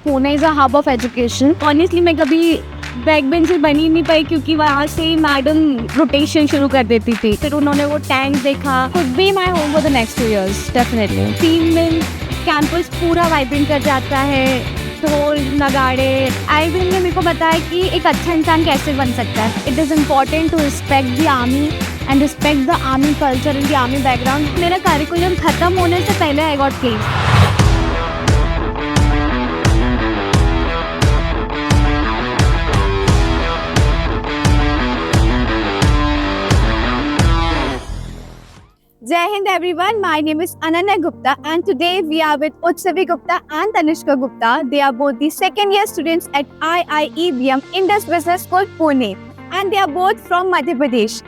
Pune is a hub of education. Honestly मैं कभी back bencher बनी नहीं पाई क्योंकि वहाँ से मैडम रोटेशन शुरू कर देती थी. फिर उन्होंने वो टैंक देखा. Could be my home for the next 2 years definitely. 3 दिन कैंपस पूरा वाइब्रेंट कर जाता है. ढोल नगाड़े. IBM ने मेरे को बताया कि एक अच्छा इंसान कैसे बन सकता है. It is important to respect the army and respect the army culture and the army background. मेरा करिकुलम ख़त्म होने से पहले I got placed. Jai Hind everyone, my name is Ananya Gupta and today we are with Utsavi Gupta and Tanishka Gupta. They are both the second year students at IIEBM Indus Business School, Pune, and they are both from Madhya Pradesh.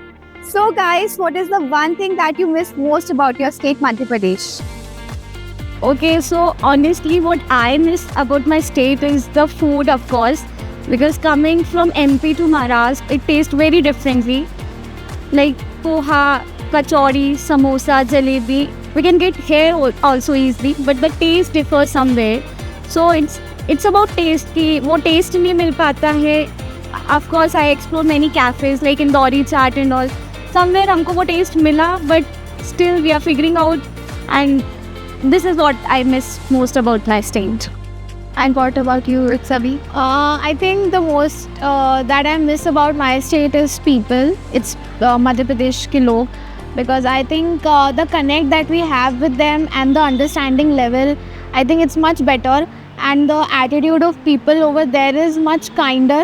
So guys, what is the one thing that you miss most about your state, Madhya Pradesh? Okay, so honestly what I miss about my state is the food, of course, because coming from MP to Maharashtra, it tastes very differently. Like poha, kachori, samosa, jalebi. We can get here also easily, but the taste differs somewhere. So it's about taste कि वो taste नहीं मिल पाता है. Of course, I explore many cafes like Indori chaat and all. Somewhere हमको वो taste मिला, but still we are figuring out. And this is what I miss most about my state. And what about you, Utsavi? I think the most that I miss about my state is people. It's Madhya Pradesh के लोग. Because I think the connect that we have with them and the understanding level, I think it's much better, and the attitude of people over there is much kinder.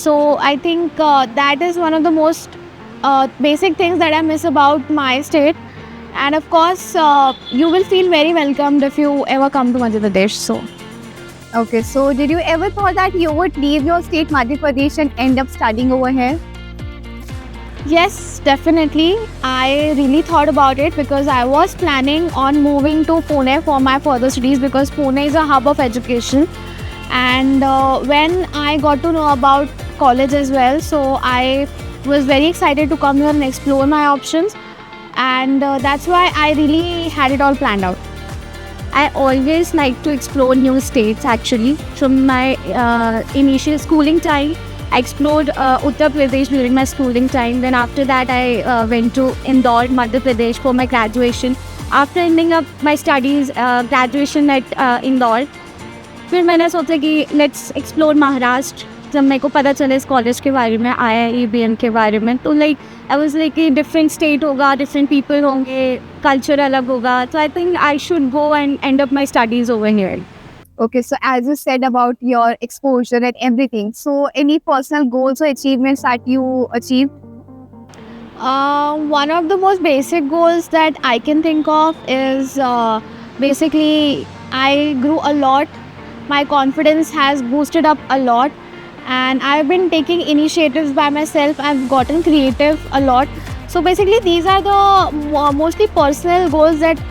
So I think that is one of the most basic things that I miss about my state. And of course you will feel very welcomed if you ever come to Madhya Pradesh. So okay, so did you ever thought that you would leave your state Madhya Pradesh and end up studying over here? Yes, definitely. I really thought about it because I was planning on moving to Pune for my further studies because Pune is a hub of education. And when I got to know about college as well, so I was very excited to come here and explore my options. And that's why I really had it all planned out. I always like to explore new states actually. From my initial schooling time, I explored Uttar Pradesh during my schooling time. Then after that, I went to Indore, Madhya Pradesh for my graduation. After ending up my studies, graduation at Indore, फिर मैंने सोचा कि let's explore Maharashtra. जब मेरे को पता चला इस कॉलेज के बारे में, IIEBM के बारे में, तो I was like कि different state होगा, different people होंगे, culture अलग होगा. So I think I should go and end up my studies over here. Okay, so as you said about your exposure and everything, so any personal goals or achievements that you achieved? One of the most basic goals that I can think of is basically I grew a lot. My confidence has boosted up a lot, and I've been taking initiatives by myself. I've gotten creative a lot. So basically these are the mostly personal goals that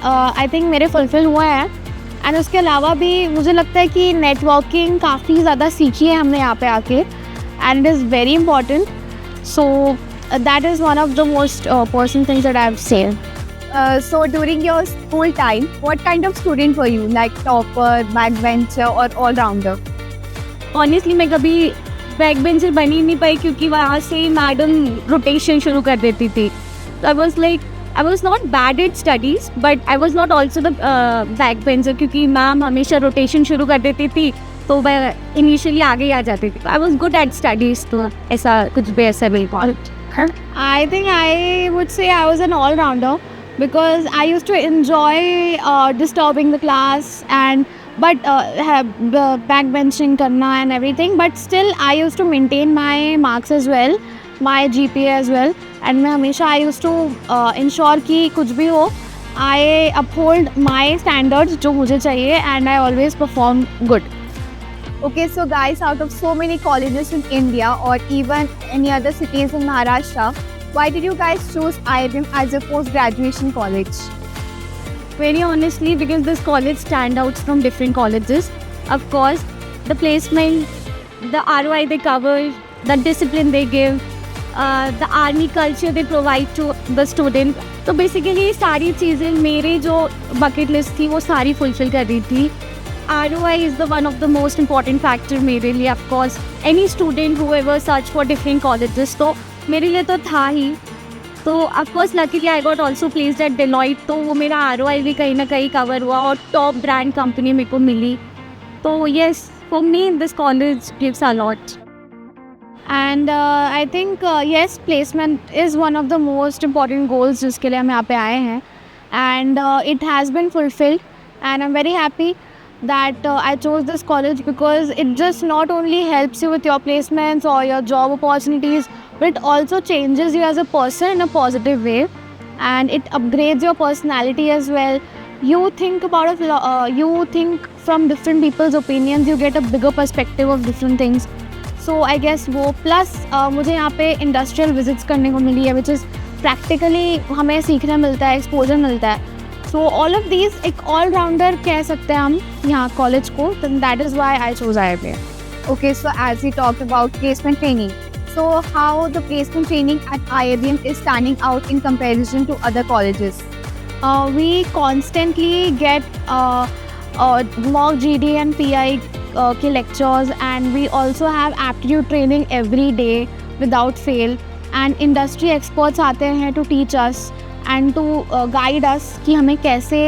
I think मेरे fulfill हुए हैं. And उसके अलावा भी मुझे लगता है कि नेटवर्किंग काफ़ी ज़्यादा सीखी है हमने यहाँ पे आके, and it is very important. So that is one of the most personal things that I have said. So during your school time, what kind of student were you? Like topper, backbencher or all-rounder? Honestly मैं कभी backbencher बनी नहीं पाई क्योंकि वहाँ से madam rotation शुरू कर देती थी. I was not bad at studies, but I was not also the backbencher क्योंकि मैम हमेशा रोटेशन शुरू कर देती थी, तो मैं इनिशियली आगे ही आ जाती थी. I was good at studies, तो ऐसा कुछ भी ऐसा नहीं था. I think I would say I was an all-rounder because I used to enjoy disturbing the class but have backbenching करना and everything, but still I used to maintain my marks as well, my GPA as well. And मैं हमेशा I used to ensure कि कुछ भी हो, I uphold my standards जो मुझे चाहिए, and I always perform good. Okay, so guys, out of so many colleges in India or even any other cities in Maharashtra, why did you guys choose IIBM as a post-graduation college? Very honestly, because this college stands out from different colleges. Of course, the placement, the ROI they cover, the discipline they give, the army culture they provide to the student. तो basically सारी चीज़ें मेरे जो bucket list थी वो सारी fulfill कर रही थी. ROI is the one of the most important factor मेरे लिए. Of course, any student who ever search for different colleges, तो मेरे लिए तो था ही. तो of course luckily I got also placed at Deloitte, तो वो मेरा ROI भी कहीं ना कहीं cover हुआ और top brand company मेरे को मिली. तो yes, for me this college gives a lot. And I think yes, placement is one of the most important goals जिसके लिए हम यहाँ पे आए हैं. And it has been fulfilled, and I'm very happy that I chose this college because it just not only helps you with your placements or your job opportunities, but it also changes you as a person in a positive way, and it upgrades your personality as well. You think about you think from different people's opinions, you get a bigger perspective of different things. So I guess वो plus मुझे यहाँ पे industrial visits करने को मिली है, which is practically हमें सीखने मिलता है, exposure मिलता है. So all of these एक all rounder कह सकते हैं हम यहाँ college को. Then that is why I chose IIBM. Okay, so as we talked about placement training, so how the placement training at IIBM is standing out in comparison to other colleges? We constantly get mock GD and PI के lectures, and we also have aptitude training every day without fail, and industry experts आते हैं to teach us and to guide us कि हमें कैसे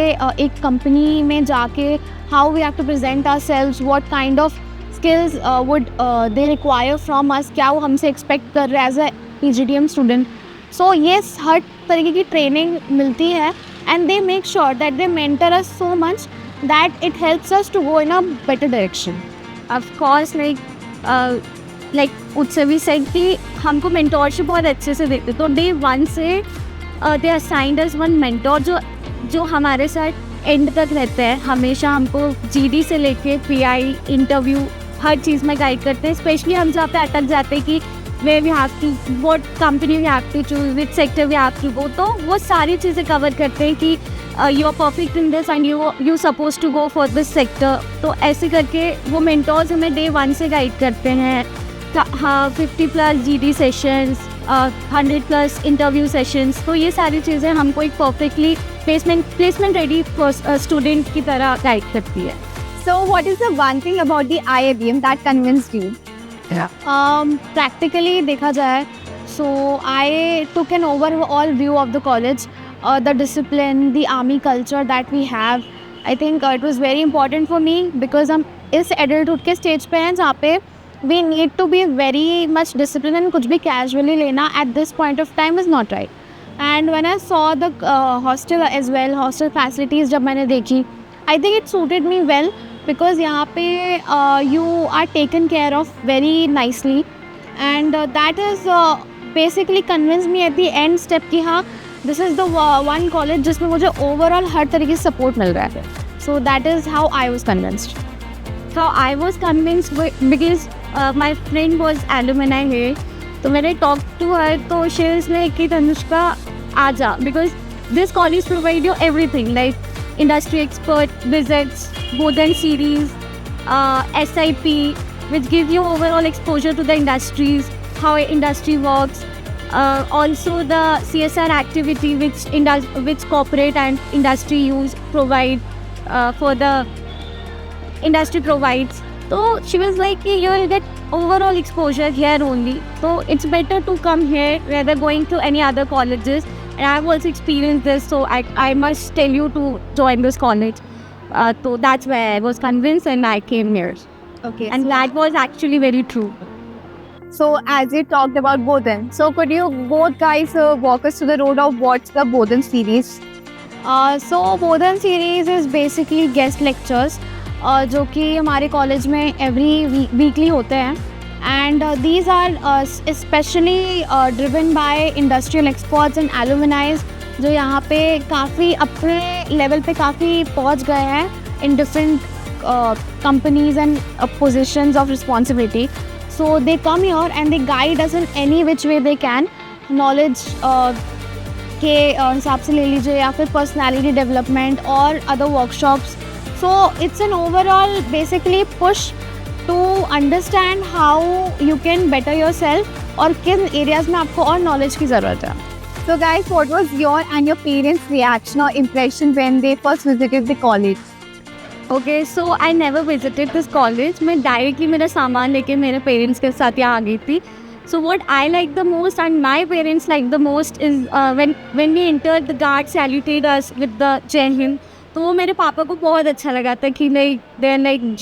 एक company में जाके how we have to present ourselves, what kind of skills would they require from us, क्या वो हमसे expect कर रहे as a PGDM student. So yes, हर तरीके की training मिलती है, and they make sure that they mentor us so much that it helps us to go in a better direction. Of course, like Utsavi said कि हमको mentorship बहुत अच्छे से देते. तो day one से they assigned us one mentor जो हमारे साथ end तक रहते हैं. हमेशा हमको GD से लेके PI इंटरव्यू हर चीज़ में गाइड करते हैं. स्पेशली हम जहाँ पे अटक जाते हैं कि where we have to, what company we have to choose, which sector we have to go, तो वो सारी चीज़ें कवर करते हैं कि you are perfect in this and you supposed to go for this sector. तो ऐसे करके वो mentors हमें day one से गाइड करते हैं. हाँ, 50+ GD sessions, 100+ interview sessions, तो ये सारी चीज़ें हमको एक perfectly placement ready student की तरह गाइड करती है. So what is the one thing about the IIBM that convinced you? Practically देखा जाए, so I took an overall view of the college, the discipline, the army culture that we have. I think it was very important for me because हम इस adulthood के stage पे हैं जहाँ पे we need to be very much disciplined, and कुछ भी casually लेना at this point of time is not right. And when I saw the hostel as well, hostel facilities जब मैंने देखी, I think it suited me well because यहाँ पे you are taken care of very nicely, and that is basically convinced me at the end step कि हाँ, this is the one college जिसमें मुझे overall हर तरीके से support मिल रहा है. So that is how I was convinced. So I was convinced because my friend was alumni here. तो मैंने talk to her, तो she was like कि तनुष्का आजा, because this college provide you everything like industry expert visits, Bodhan series, SIP, which gives you overall exposure to the industries, how industry works. Also the CSR activity which corporate and industry use provide for the industry provides. So she was like, you will get overall exposure here only. So it's better to come here rather going to any other colleges. And I've also experienced this, so I must tell you to join this college. So that's why I was convinced and I came here. Okay. And that was actually very true. So as you talked about Bodhan, so could you both guys walk us to the road of what's the Bodhan series? So Bodhan series is basically guest lectures जो कि हमारे college में every weekly होते हैं, and these are especially driven by industrial experts and alumni जो यहाँ पे काफ़ी अपने लेवल पे काफ़ी पहुँच गए हैं in different companies and positions of responsibility. So they come here and they guide us in any which way they can. Knowledge के हिसाब से ले लीजिए, या फिर personality development और other workshops. So it's an overall basically push to understand how you can better yourself और किन areas में आपको और knowledge की ज़रूरत है. So guys, what was your and your parents' reaction or impression when they first visited the college? Okay, so I never visited this college. मैं directly मेरा सामान लेके मेरे पेरेंट्स के साथ यहाँ आ गई थी. So what I like the most and my parents like the most is when we enter the guard saluted us with the Jai Hind. तो वो मेरे पापा को बहुत अच्छा लगा था कि लाइक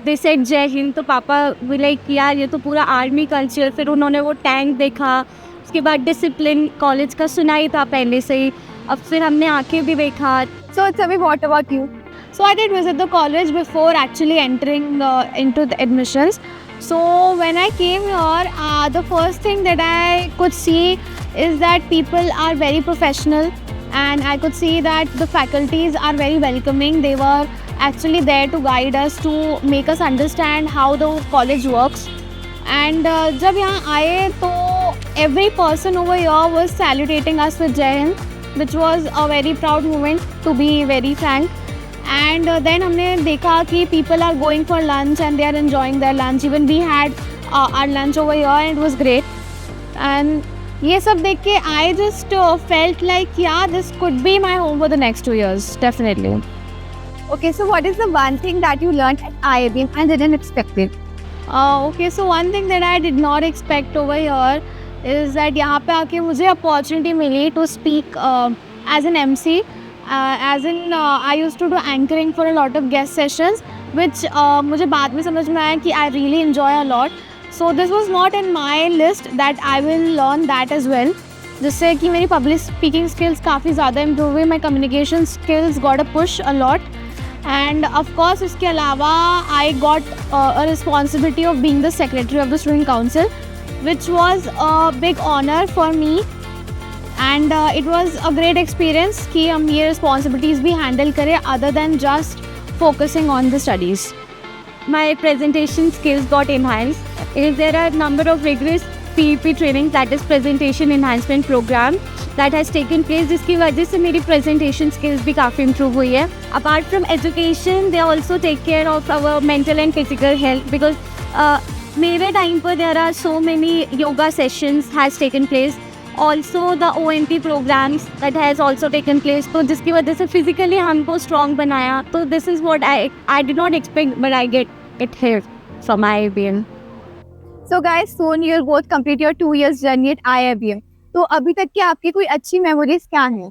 दे सेड जय हिंद. तो पापा भी लाइक यार ये तो पूरा आर्मी कल्चर. फिर उन्होंने वो टैंक देखा, उसके बाद डिसिप्लिन कॉलेज का सुना ही था पहले से ही. अब फिर हमने आंखें भी देखा. So, Utsavi, what about you? So I did visit the college before actually entering into the admissions. So when I came here, the first thing that I could see is that people are very professional, and I could see that the faculties are very welcoming. They were actually there to guide us, to make us understand how the college works. And जब यहाँ आए तो every person over here was saluting us with Jai Hind, which was a very proud moment, to be very frank. And then हमने देखा कि people are going for lunch and they are enjoying their lunch. Even we had our lunch over here and it was great. And ये सब देख के I just felt like yeah, this could be my home for the next 2 years, definitely. Okay, so what is the one thing that you learned at IIBM and didn't expect it? Okay, so one thing that I did not expect over here is that यहाँ पे आके मुझे opportunity milli to speak as an MC. As in I used to do anchoring for a lot of guest sessions, which मुझे बाद में समझ में आया कि I really enjoy a lot. So this was not in my list that I will learn that as well. जिससे कि मेरी public speaking skills काफ़ी ज़्यादा improve हुई. My communication skills got a push a lot. And of course इसके अलावा I got a responsibility of being the secretary of the student council, which was a big honor for me. And it was a great experience कि हम ये responsibilities भी handle करें other than just focusing on the studies. My presentation skills got enhanced. There are a number of rigorous PEP trainings, that is presentation enhancement program, that has taken place, जिसकी वजह से मेरी presentation skills भी काफ़ी improve हुई है. Apart from education, they also take care of our mental and physical health, because मेरे time पर there are so many yoga sessions has taken place. Also the OMP programs that has also taken place, तो जिसकी वजह से physically हमको strong बनाया. तो this is what I did not expect, but I get it here from IIBM. So guys, soon you'll both complete your 2 years journey at IIBM. तो अभी तक की आपकी कोई अच्छी memories क्या हैं?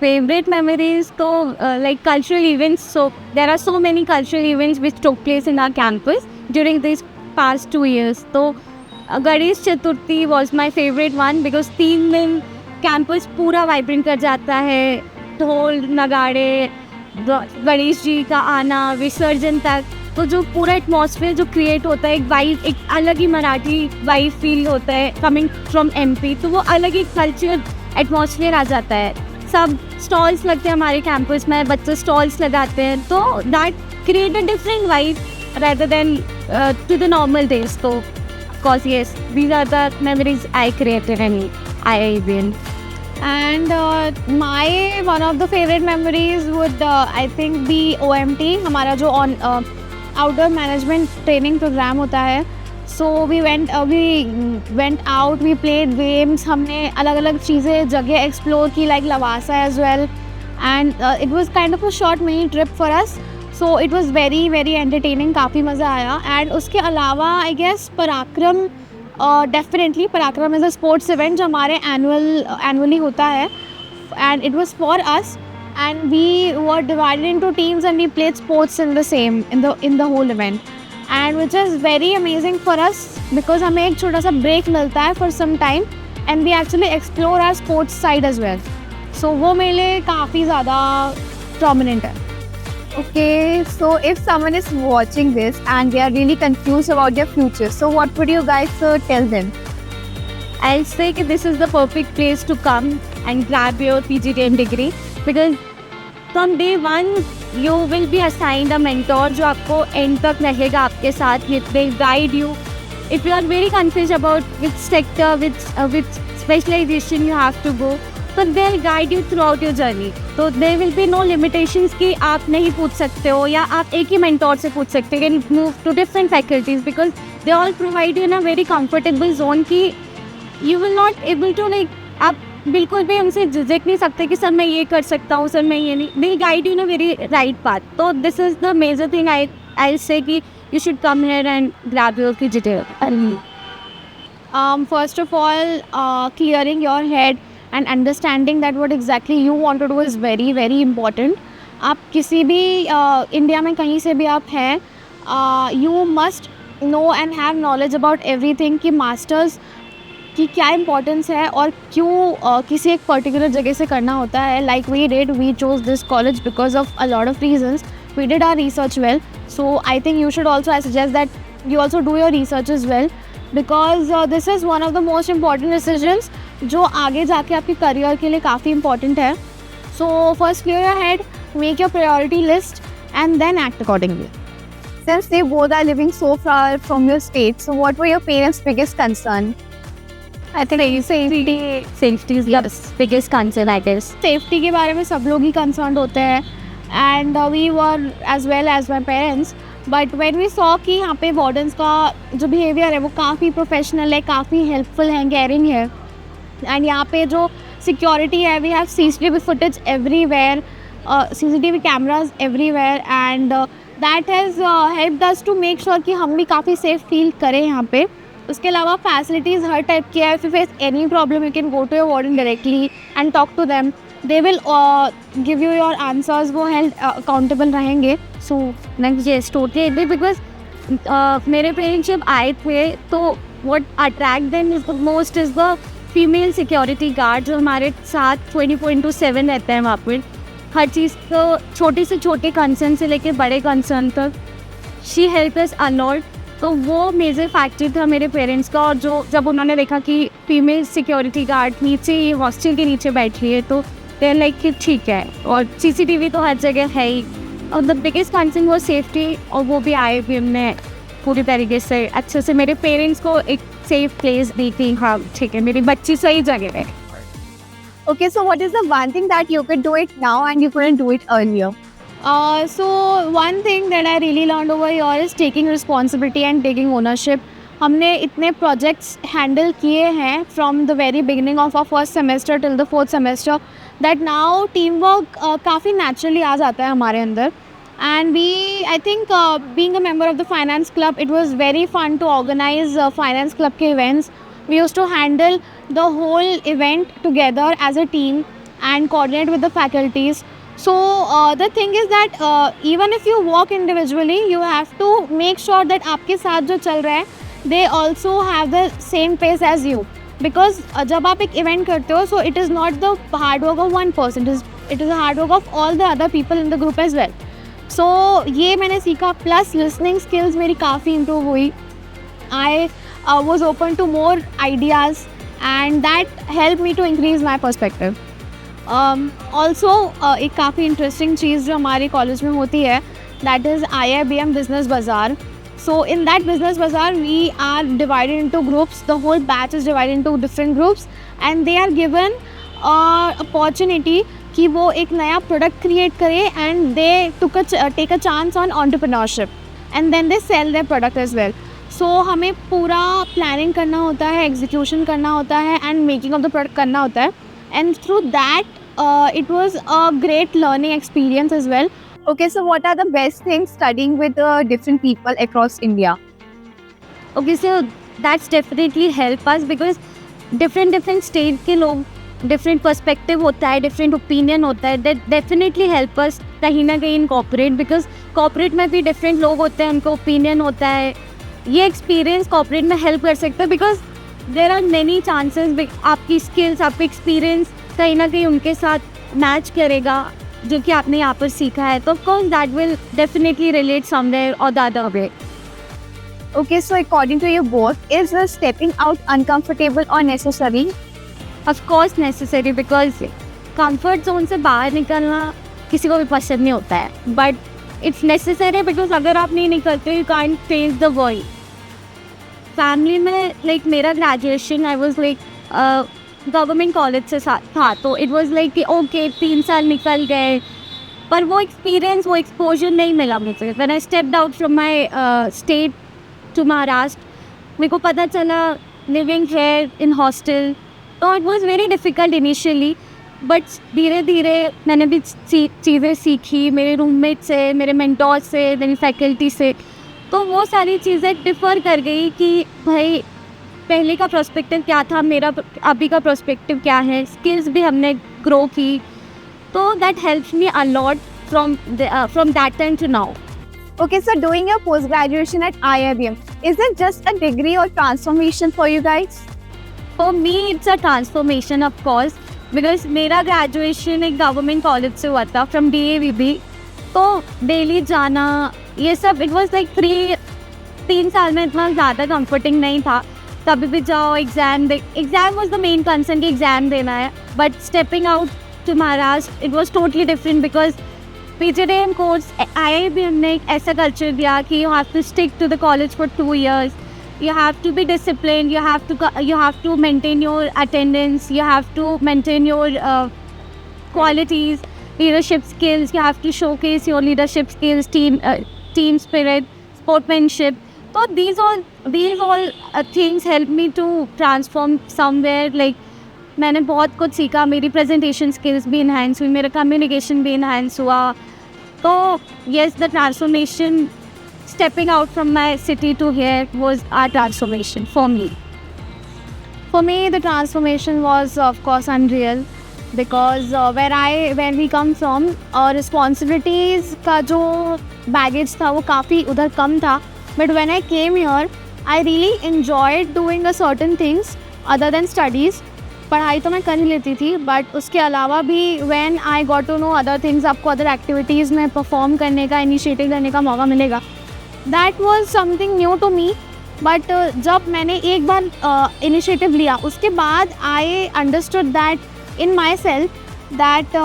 Favorite memories तो like cultural events. So there are so many cultural events which took place in our campus during these past 2 years. तो Ganesh Chaturthi was my favorite one, because 3 दिन campus पूरा vibrant कर जाता है. ढोल नगाड़े, गणेश जी का आना, विसर्जन तक, तो जो पूरा एटमॉस्फेयर जो क्रिएट होता है, एक वाइब, एक अलग ही मराठी वाइब फील होता है कमिंग फ्रॉम MP. तो वो अलग ही कल्चर एटमॉस्फेयर आ जाता है. सब स्टॉल्स लगते हैं हमारे कैंपस में, बच्चे स्टॉल्स लगाते हैं, तो that create a different vibe rather than to the normal days. So of course yes, these are the memories I created in IIBM. And my one of the favorite memories would I think be OMT, हमारा जो outdoor management training program होता है. So we went out, we played games, हमने अलग अलग चीज़ें जगह explore की, like Lavasa as well. And it was kind of a short mini trip for us. So it was very very entertaining, काफ़ी मज़ा आया. And उसके अलावा I guess पराक्रम, definitely पराक्रम is a sports event जो हमारे annually होता है. And it was for us, and we were divided into teams and we played sports in the whole event. And which is very amazing for us, because हमें एक छोटा सा break मिलता है for some time, and we actually explore our sports side as well. So वो मेरे लिए काफ़ी ज़्यादा prominent है. Okay, so if someone is watching this and they are really confused about their future, so what would you guys tell them? I'll say that this is the perfect place to come and grab your PGTM degree, because from day one you will be assigned a mentor जो आपको end तक रहेगा आपके साथ. He will guide you. If you are very confused about which sector, which specialization you have to go, so they'll guide you throughout your journey. So there will be no limitations कि आप नहीं पूछ सकते हो, या आप एक ही mentor से पूछ सकते हो. You can move to different faculties, because they all provide you in a very comfortable zone कि you will not able to like, आप बिल्कुल भी उनसे झिझक नहीं सकते कि सर मैं ये कर सकता हूँ, सर मैं ये नहीं, they guide you in a very right path. तो this is the major thing I say कि you should come here and grab your detail. First of all, clearing your head and understanding that what exactly you want to do is very very important. आप किसी भी India में कहीं से भी आप हैं, you must know and have knowledge about everything कि मास्टर्स की क्या इम्पोर्टेंस है और क्यों किसी एक पर्टिकुलर जगह से करना होता है. Like we chose this college because of a lot of reasons. We did our research well, so I think you should also, I suggest that you also do your research as well, because this is one of the most important decisions जो आगे जाके आपके career के लिए काफ़ी important है. So first clear your head, make your priority list and then act accordingly. Since they both are living so far from your state, so what were your parents' biggest concern? I think safety is the biggest concern I guess. Safety के बारे में सब लोग ही concern होते हैं, and we were as well as my parents. But when we saw कि यहाँ पे वार्डन्स का जो बिहेवियर है वो काफ़ी प्रोफेशनल है, काफ़ी हेल्पफुल है, केयरिंग है, एंड यहाँ पे जो सिक्योरिटी है, we have CCTV footage everywhere, CCTV cameras everywhere, and that has helped us to make sure कि हम भी काफ़ी सेफ फील करें यहाँ पे. उसके अलावा फैसिलिटीज़ हर टाइप की है. If you face any problem you can go to your warden directly and talk to them. They will give you your answers, वो हेल्थ अकाउंटेबल रहेंगे. So next yes totally agree, because मेरे पेरेंट्स जब आए थे तो what attract them is the most is the female security guard जो हमारे साथ 24/7 रहते हैं वहाँ पर. हर चीज़ को छोटे से छोटे कंसर्न से लेके बड़े कंसर्न तक she help us a lot. तो वो मेजर फैक्टर था मेरे पेरेंट्स का. और जो जब उन्होंने देखा कि फीमेल सिक्योरिटी गार्ड नीचे ही हॉस्टल के नीचे बैठ रही है तो दे लाइक कि ठीक है. और CCTV तो हर जगह है ही. और द बिगेस्ट कंसर्न वो सेफ्टी, और वो भी IIBM ने पूरी तरीके से अच्छे से मेरे पेरेंट्स को एक सेफ प्लेस दी थी. हाँ ठीक है, मेरी बच्ची सही जगह है. Okay, so what is the one thing that you could do it now and you couldn't do it earlier? So one thing that I really learned over here is taking responsibility and taking ownership. हमने इतने projects handle किए हैं from the very beginning of our first semester till the 4th semester that now teamwork काफ़ी naturally आ जाता है हमारे अंदर. And I think being a member of the finance club, it was very fun to organize finance club के events. We used to handle the whole event together as a team and coordinate with the faculties. So the thing is that even if you work individually, you have to make sure that आपके साथ जो चल रहा है they also have the same pace as you. Because जब आप एक event करते हो, so it is not the hard work of one person, it is the hard work of all the other people in the group as well. So ये मैंने सीखा. Plus listening skills मेरी काफ़ी improve हुई. I was open to more ideas and that helped me to increase my perspective. Also एक काफ़ी interesting चीज़ जो हमारे कॉलेज में होती है, that is IIBM Business Bazaar. So in that Business Bazaar we are divided into groups. The whole batch is divided into different groups and they are given opportunity कि वो एक नया प्रोडक्ट क्रिएट करे and they take a chance on entrepreneurship and then they sell their product as well. So हमें पूरा planning करना होता है, एग्जीक्यूशन करना होता है and making of the product करना होता है. And through that it was a great learning experience as well. Okay, so what are the best things studying with different people across India? Okay, so that's definitely help us because different state के लोग different perspective होता है, different opinion होता है. That definitely help us कहीं ना कहीं in corporate because corporate में भी different लोग होते हैं, उनको opinion होता है. ये एक्सपीरियंस कॉर्पोरेट में हेल्प कर सकता है because there are many chances. आपकी स्किल्स, आपका एक्सपीरियंस कहीं ना कहीं उनके साथ मैच करेगा जो कि आपने यहाँ पर सीखा है. तो of course that will definitely relate somewhere or the other way. Okay, so according to you both, is stepping out uncomfortable or necessary? Of course necessary because comfort zone से बाहर निकलना किसी को भी पसंद नहीं होता है. बट इट्स नेसेसरी बिकॉज अगर आप नहीं निकलते you can't face the world. Family में लाइक मेरा graduation I was like government college से था तो इट वाज लाइक कि ओके 3 साल निकल गए पर वो एक्सपीरियंस, वो एक्सपोजर नहीं मिला मुझे. When I stepped out from my state to Maharashtra मेरे को पता चला लिविंग हेयर इन हॉस्टल तो it was very difficult initially, but धीरे धीरे मैंने भी चीज़ें सीखी मेरे रूममेट से, मेरे मेंटोर से, मेरी फैकल्टी से। तो वो सारी चीज़ें डिफ़र कर गई कि भाई पहले का पर्सपेक्टिव क्या था, मेरा अभी का पर्सपेक्टिव क्या है, स्किल्स भी हमने ग्रो की। तो that helps me a lot from that time to now. Okay, so doing your post graduation at IIBM, is it just a degree or transformation for you guys? For me it's a transformation of course, because मेरा graduation एक government college से हुआ था from DAVB। तो daily जाना ये सब it was like 3 साल में इतना ज़्यादा कंफर्टिंग नहीं था। तभी भी जाओ exam was the main concern कि एग्ज़ाम देना है, but stepping out to Maharashtra it was totally different because PGDM course IIBM ने एक ऐसा कल्चर दिया कि you have to stick to the college for 2 years, you have to be disciplined, you have to maintain your attendance, you have to maintain your qualities, leadership skills, you have to showcase your leadership skills, team spirit, sportsmanship. So these all things help me to transform somewhere, like मैंने बहुत कुछ सीखा, मेरी presentation skills भी enhance हुई, मेरा communication भी enhance हुआ। तो yes, the transformation stepping out from my city to here was a transformation for me. For me, the transformation was, of course, unreal because where we come from, responsibilities का जो baggage था वो काफ़ी उधर कम था. But when I came here, I really enjoyed doing a certain things other than studies. पढ़ाई तो मैं कर ही लेती थी, बट उसके अलावा भी when I got to know other things, आपको अदर एक्टिविटीज़ में परफॉर्म करने का, इनिशिएटिव लेने का मौका मिलेगा. That was something new to me. But जब मैंने एक बार इनिशिएटिव लिया उसके बाद I understood that in myself that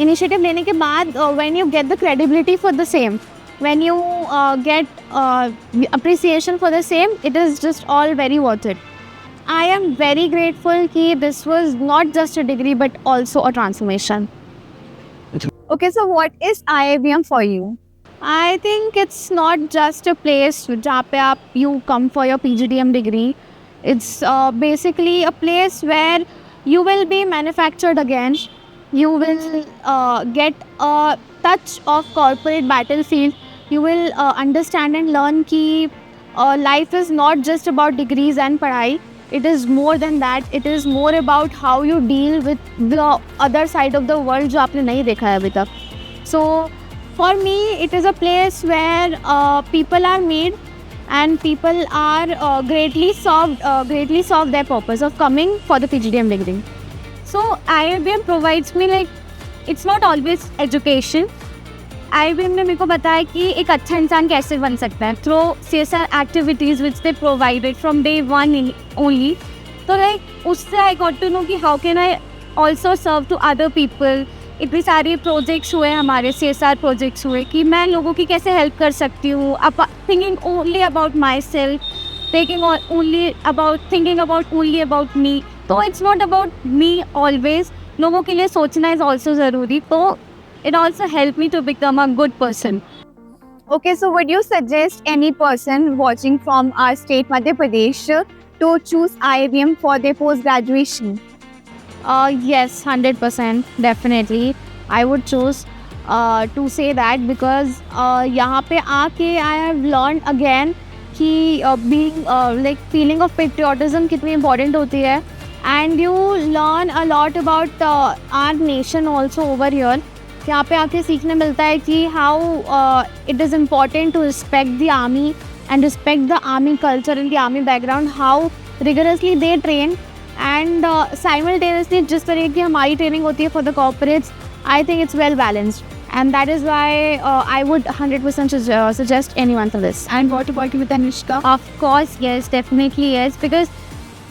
initiative लेने के बाद when you get the credibility for the same, when you get appreciation for the same, it is just all very worth it. I am very grateful कि this was not just a degree but also a transformation. Okay, so what is IIBM for you? I think it's not just a place जहाँ पे आप you come for your PGDM degree. It's basically a place where you will be manufactured again. You will get a touch of corporate battlefield. You will understand and learn कि life is not just about degrees and पढ़ाई. It is more than that. It is more about how you deal with the other side of the world जो आपने नहीं देखा है अभी तक. So for me, it is a place where people are made and people are greatly served their purpose of coming for the PGDM degree. So IIBM provides me like it's not always education. IIBM ने मेरे को बताया कि एक अच्छा इंसान कैसे बन सकता है through CSR activities which they provided from day 1 only. तो लाइक उससे आई गॉट टू नो कि how can I also serve to other people. इतने सारे प्रोजेक्ट्स हुए हमारे, CSR प्रोजेक्ट्स हुए कि मैं लोगों की कैसे हेल्प कर सकती हूँ. Thinking only about myself, thinking about only about me. तो it's not about me always, लोगों के लिए सोचना इज़ ऑल्सो ज़रूरी. तो it also helped me to become a good person. Okay, so would you suggest any person watching from our state Madhya Pradesh to choose IIBM for their post graduation? Yes, 100% definitely. I would choose to say that because यहाँ पे आके I have learned again कि being like feeling of patriotism कितनी important होती है, and you learn a lot about our nation also over here. यहाँ पे आके सीखने मिलता है कि how it is important to respect the army and respect the army culture and the army background, how rigorously they train and simultaneously जिस तरह की हमारी ट्रेनिंग होती है for the corporates. I think it's well balanced and that is why I would 100% suggest anyone for this. And what about you with Anushka? Of course, yes, definitely yes, because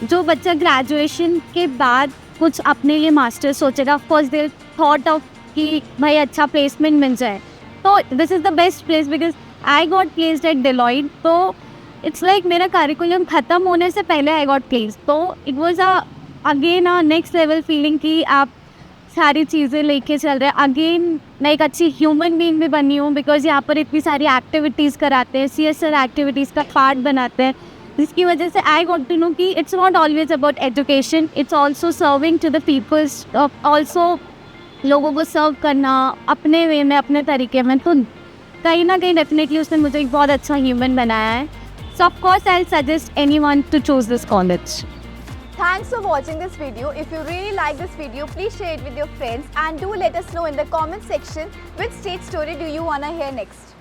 जो बच्चा graduation के बाद कुछ अपने लिए master सोचेगा, of course they thought of कि भाई अच्छा प्लेसमेंट मिल जाए. तो this is the best place because I got placed at Deloitte. तो इट्स लाइक मेरा करिकुलम ख़त्म होने से पहले आई गॉट प्लेस्ड. तो it was again a next level feeling कि आप सारी चीज़ें लेके चल रहे हैं. अगेन मैं एक अच्छी ह्यूमन बीइंग भी बनी हूँ बिकॉज यहाँ पर इतनी सारी एक्टिविटीज़ कराते हैं, CSR एक्टिविटीज़ का पार्ट बनाते हैं. जिसकी वजह से आई गॉट टू नो कि it's not always about education, it's also serving to the peoples, also लोगों को सर्व करना अपने वे में, अपने तरीके में। तो कहीं ना कहीं डेफिनेटली उसने मुझे एक बहुत अच्छा ह्यूमन बनाया है। So of course I suggest anyone to choose this college. Thanks for watching this video. If you really like this video, please share it with your friends and do let us know in the comment section which state story do you want to hear next.